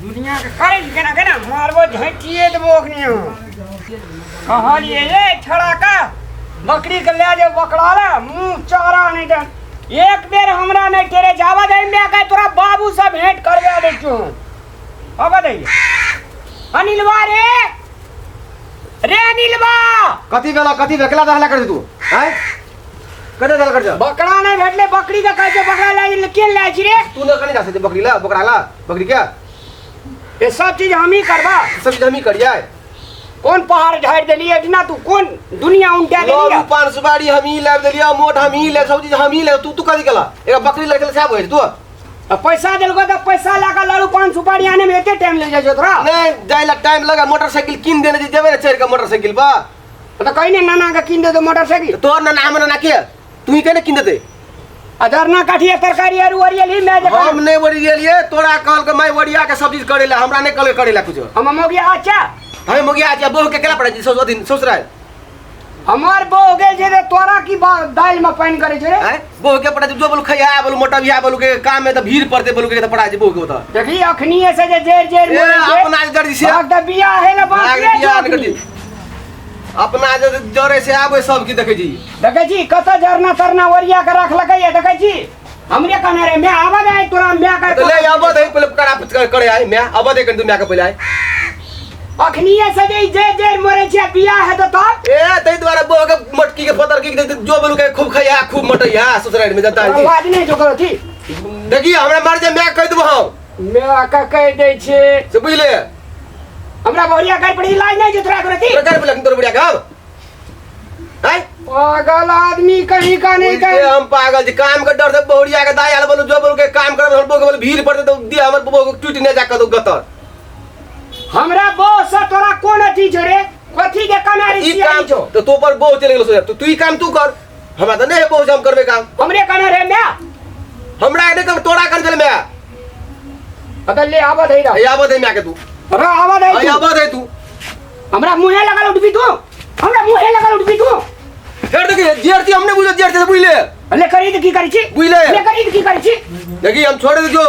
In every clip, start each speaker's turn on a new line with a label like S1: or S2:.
S1: दुनिया के करे के ना मारबो झटिए देबो ओखनी कहलिए रे छड़ा का बकरी के ले जे बकराला मुंह चारा नहीं दे एक बेर हमरा नहीं तेरे जावा दे मैं कह तोरा बाबू से भेंट करवा दे तू अब दे अनिलवा रे अनिलवा
S2: कथी भेकला दहला कर तू हैं कदे दहला कर जा
S1: बकरा नहीं भेटले बकरी के कह बकरा ले के ले छी रे
S2: तू न कनी जा सकते बकरा ला बकरी क्या
S1: ये सब चीज हम ही करबा
S2: सब चीज हम ही करिया
S1: कौन पहाड़ झाड़ देलिए इतना तू कौन दुनिया उल्टा देलिए
S2: पान सुपारी हम ही लाभ देलिया मोट हम ही ले सब चीज हम ही ले तू कथी कला एक बकरी लड़के से होय तू
S1: पैसा देलको तो पैसा लाका लाड़ू पान सुपारी आने में एते टाइम ले जाय तोरा
S2: नहीं जाय ला टाइम लगा मोटरसाइकिल किन देने जेबे ना चढ़ के मोटरसाइकिल बा
S1: तो कहीं ने नाना का किन दे तो मोटरसाइकिल
S2: तोर ना नाम ना के तू ही कहने किन देते
S1: अदरना काठिया तरकारी और वरिया ली मैं
S2: हम नहीं वरिया लिए तोरा कहल के मैं वरिया के सब चीज करेला हमरा नहीं कल करेला कुछ
S1: हम मोगिया अच्छा
S2: हमें मोगिया अच्छा बहु के केला पड़े सोच दिन सोच रहा है
S1: हमार बो हो गेल जे तोरा की दाल में पानी करे छे
S2: हैं बहु के पड़े जो बोल खया बोल मोटा बिया बोल के काम में तो भीड़ पड़ते बोल के तो पड़ा जे बहु के तो
S1: देखी अखनी से जे जेर
S2: अपना जड़ी से
S1: आग द बिया है ना बात
S2: अपना जरे से आबे सब की देखे जी
S1: देखे जी कत जरना तरना वरिया के रख लगे देखे जी हमरे कने रे मैं आवा दे तोरा मैं का
S2: तो ले आबो दे पहले करा करे आई मैं आबो दे कर तू मैं का पहले आई
S1: अखनी से जे मरे छे बिया है तो
S2: ए तई द्वारा बो के मटकी के पतर की जो बोलू के खूब खया खूब मटैया ससुराल में जाता है
S1: आवाज नहीं जो करो थी
S2: देखिए हमरा मार जे मैं कह देबो हम
S1: मैं का कह दे छे
S2: से बुझले
S1: हमरा बोरिया कर पड़ी इलाज नहीं जो तोरा करती
S2: कर बोला तोर बढ़िया काम है
S1: पागल आदमी कहीं का नहीं कहे
S2: हम पागल जी काम के डर से बोरिया के दाई आल बोलू जो बोलू के काम कर हम बोल भीड़ पड़ते तो दिया हमर बो को टूट ने जा कर दो गतर
S1: हमरा बो से तोरा कोन अथी रे कथी के कनारी
S2: ई काम तो तो पर बो चले गेलो तो तू ई काम तू कर हमरा तो नहीं बो हम करबे काम
S1: हमरे कने रे मैं
S2: हमरा ने कर तोरा कर चल मैं
S1: अगर ले आवा दे रा
S2: आवा दे मैं के तू
S1: रा आवा दे तू
S2: आवा दे तू
S1: हमरा मुंहे लगा उठबी तू हमरा मुंहे लगा उठबी तू
S2: फेर देखिए जेरती हमने बुझो जेरती से बुझले
S1: ले करी त की करी छी
S2: बुझले
S1: ले करी त की करी छी
S2: देखिए हम छोड़ दे जो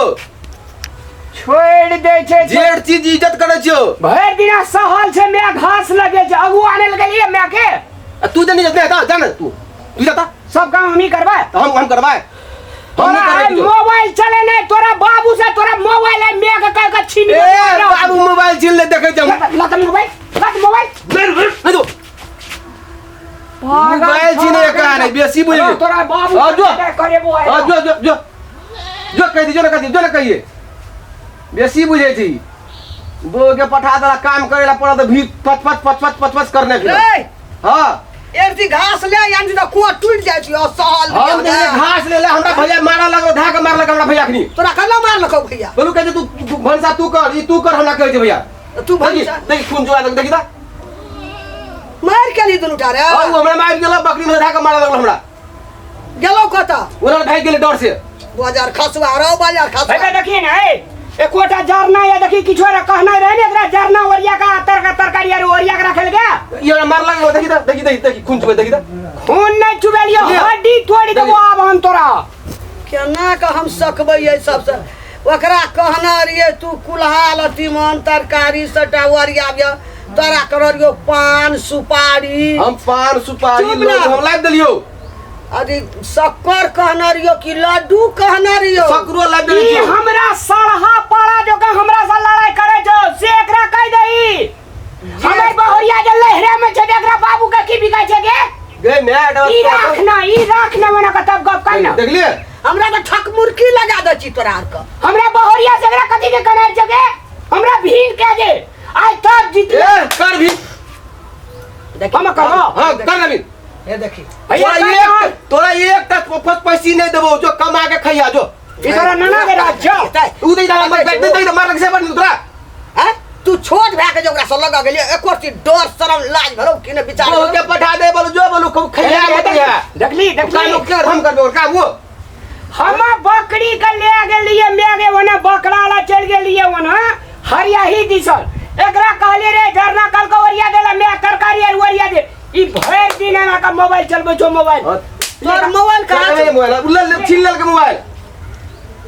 S1: छोड़ दे छे
S2: जेर चीज इज्जत करे छो
S1: भर दिना सहल छे मैं घास लगे छ अगु आने लगलिए मैं के
S2: तू जनी जते था जान तू जाता
S1: सब काम हम ही करबा
S2: हम करवाए
S1: तोरा मोबाइल चले नहीं तोरा बाबू से तोरा मोबाइल है मैं का छीन
S2: ए बाबू मोबाइल छीन ले देखे जम
S1: लत मोबाइल
S2: नहीं दो मोबाइल छीने का नहीं बेसी बुझ
S1: तोरा बाबू करे वो है
S2: जो कह दीजिए ना कहिए बेसी बुझे छी बो के पठा दला काम करेला पड़ा तो भी पच करने के हां
S3: एरती घास ले यानी तो कुआ टूट जाय छी और साल
S2: हम ने घास ले हमरा भैया मारा लगो धा के मार लगा हमरा भैया खनी
S3: तोरा कल्ला मार लको भैया
S2: बोलू कह तू भनसा तू कर ई तू कर हमरा कह दे भैया
S3: तू भैया
S2: देख खून जो देखी दा
S3: मार के ली दुनु टारे
S2: हां हमरा मार गेलो बकरी में धा के मार लगलो हमरा
S3: गेलो कता
S2: ओरा भाई गेले डर से
S3: बाजार खसवा रो बाजार खसवा
S1: भाई देखिए ना एकोटा जरना या देखी किछो रे कहना रे ने एकरा जरना ओरिया का तरकारी यार ओरिया के रखल गया
S2: ये मार लगलो देखी खून चुबे देखी दा
S1: खून नहीं चुबेलियो हड्डी तोड़ देबो अब हम तोरा
S3: केना का हम सकबै ये सब से ओकरा कहना रे तू कुल्हाल तीमन तरकारी सटा ओरिया बे तोरा करियो पान सुपारी
S2: हम पान सुपारी हम लाइव देलियो
S3: अरे शक्कर कहना रियो कि लड्डू कहना रियो
S2: शक्करो लाइव देलियो
S1: हमरा सरहा पाड़ा जो के हमरा से लड़ाई करे छो से एकरा कह दई हमर बहरिया जे लहरे में छे एकरा बाबू के की बिकाय छे
S2: गे मैडम
S1: ई राखना मना का तब गप कहना
S2: देख लिए
S3: हमरा तो ठक मुर्की लगा द छी तोरा आर का
S1: हमरा बहरिया से एकरा कथि के कनार छे हमरा भीड़ के जे आज तब जीत
S2: कर भी
S1: देख हम कर
S2: हां कर भी
S3: ये देखी
S2: तोरा एक तक पैसी नहीं देबो जो कमा के खइया जो
S1: इधर नाना के राज्य
S2: उ दे डाला मत दे मार लग से बन तोरा
S3: हैं तू छोट भए के जोकरा से लगा गेलिए एको ती डर शरम लाज भरो कि ने विचार
S2: हो के पठा दे बोलो जो बोलो खूब खइया
S1: देखली
S2: काम के हम करबो काम वो
S1: हम बकरी के ले गेलिए मेगे वने बकराला चल गेलिए वने हरिया ही दिसल एकरा कहले रे झरना कल को ओरिया देला मैं तरकारी और ओरिया दे ई भर दिन ना का मोबाइल चलबे जो मोबाइल
S3: तोर मोबाइल कहां
S2: है मोबाइल उल्ल छीन लेल के मोबाइल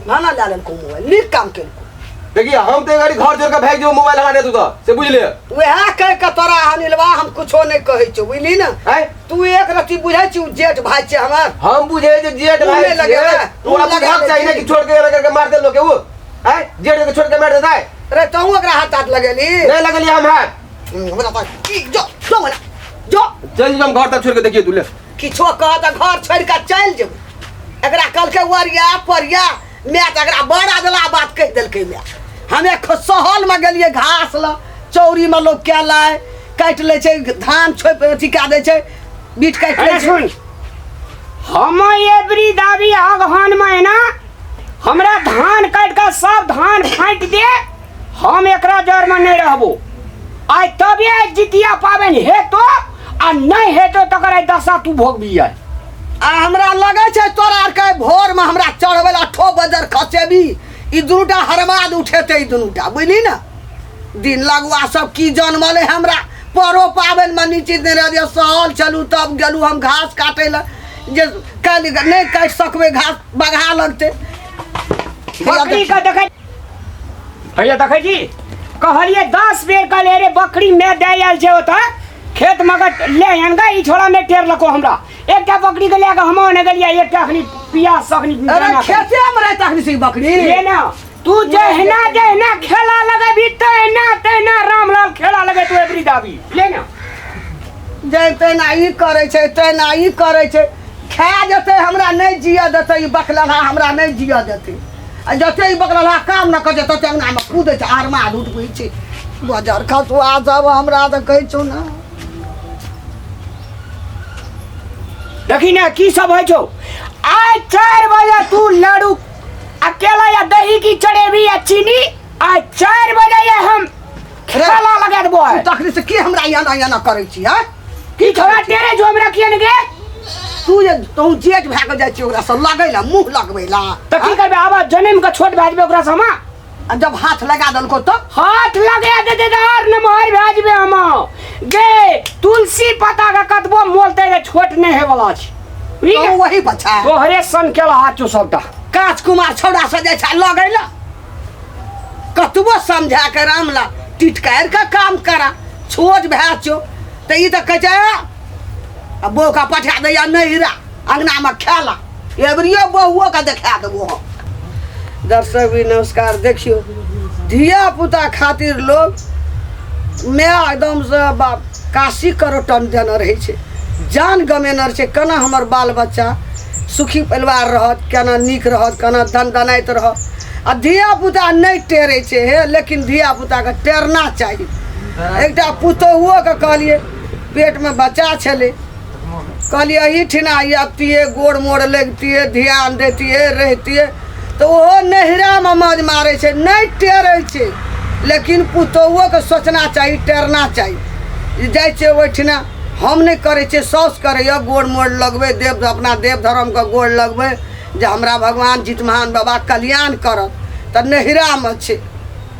S3: नाना डालन को मोबाइल नीक काम केल
S2: देखिए हम तो गाड़ी घर जोड़ के भाग जो मोबाइल लगा दे तू तो से बुझ ले
S3: वह कह के तोरा अनिलवा हम कुछो नहीं कहै छौ बुझली ना
S2: हैं
S3: तू एक रति बुझै छी जेठ भाई छे हमर
S2: हम बुझे जे जेठ
S3: तू
S2: भाई
S3: नहीं लगेगा,
S2: तू
S3: तू
S2: अपना
S3: लगा
S2: भाग चाहिए
S3: दे।
S2: कि छोड़ के लगा के मार दे लोग के वो हैं जेठ के छोड़ के मार देता है
S3: अरे तू ओकरा हाथ लगेली
S2: नहीं लगलिए हम हाथ
S3: हमरा तो जो जो मला जो
S2: चल हम घर तक छोड़ के देखिए तू ले
S3: किछो कह त घर छोड़ के चल जेबू एकरा कल के वरिया परिया मैं त एकरा बड़ा दला बात कह देलकै मैं हमे सहल में गेलिए घास ल चौरी में लोग क्या लाए काट ले छे धान छोप अथी का दे छे बीट काट ले
S1: अरे
S3: छे
S1: सुन हम एवरी दावी अगहन में ना हमरा धान काट के सब धान फाट दे हम एकरा जड़ में नहीं रहबो आज तबे जितिया पाबन हेतो आ नहीं हेतो तकर दशा तू भोगबी है
S3: आ हमरा लगे छे तोरा आर के भोर में हमरा चढ़वेला 8 बजे खसेबी ई दुनुटा हरमाद उठेते ई दुनुटा बुझली ना दिन लगवा सब की जनमले हमरा परो पाबन में नीचे ने रह सहल चलू तब गेलू हम घास काटे ला जे कल नहीं काट सकबे घास बगहा लगते
S1: बकरी का देखे भैया देखे जी कहलिए 10 बेर का ले रे बकरी में दे आयल छे होता खेत मगर ले अनगा ई छोड़ा में टेर लको हमरा एकटा बकरी के लेके हम ने गेलिया एकटा अखनी पिया सकनी
S3: अरे खेते में रहता है सी बकरी
S1: ये ना तू जहना खेला लगे भी तेना रामलाल खेला लगे तू एवरी दाबी ले ना
S3: जे तेना ई करे छे तेना ई करे छे खा जते हमरा नहीं जिया देते ई बकलहा हमरा नहीं जिया देते आ जते ई बकलहा काम न करे तो अंगना में कूदे छे आरमा उठ गई छे बाजार खा तू आ जाब हमरा त कहै छौ ना
S1: देखी ना की सब है छो आज 4 बजे तू लड़ू अकेला या दही की चढ़ेबी या चीनी आज 4 बजे ये हम खेला लगा देबो है
S3: तखनी से की हमरा याना करे छी हां
S1: की छोरा तेरे जो हमरा किए ने गे
S3: तू ये तू जेठ भाग जाय छी ओकरा से लगैला मुंह लगबैला
S1: त की करबे आबा जन्म का छोट भाजबे ओकरा से हम
S3: जब हाथ लगा दलको तो
S1: हाथ लगा दे दे और न मोहर भाजबे हम गे तुलसी पत्ता का कतबो मोलते रे छोट नहीं है वाला छी
S3: तो वही बचा
S1: तोहरे सन केला हाचो सबटा
S3: काच कुमार छोड़ा से जाय छ लगैला कतबो समझा के रामला टिटकार का काम करा छोट भाचो त ई त कह छ अब का पठा दे या नहीं रा अंगना में खेला एवरियो बहुओ का देखा देबो दर्शक भी नमस्कार देखियो धिया पुता खातिर लोग मैं एकदम से बाप काशी करोटन जन रहे छे जान गमेनर छे केना हमर बाल बच्चा सुखी परिवार रहत केना नीक रहत केना दन दनाइत रहत आ धिया पुता नहीं टेरे छे हे लेकिन धिया पुता के टेरना चाहिए एकटा पुतोहुओ के कहलिए पेट में बच्चा छले कहलिए अहिठिना अबतिए गोड़ मोड़ लगतिए ध्यान देतिए रहतिए तो वो नहरा में मौज मारे छे नहीं टेरे छे लेकिन पुतोहुओ के सोचना चाहिए टेरना चाहिए जाय छे ओहिठिना हम नहीं करे छे सौस करे गोड़ मोड़ लगबे देव अपना देव धर्म के गोड़ लगबे जे हमरा भगवान जितमान बाबा कल्याण करत त नहरा में छे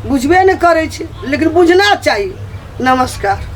S3: बुझबे नहीं करे छे लेकिन बुझना चाहिए नमस्कार।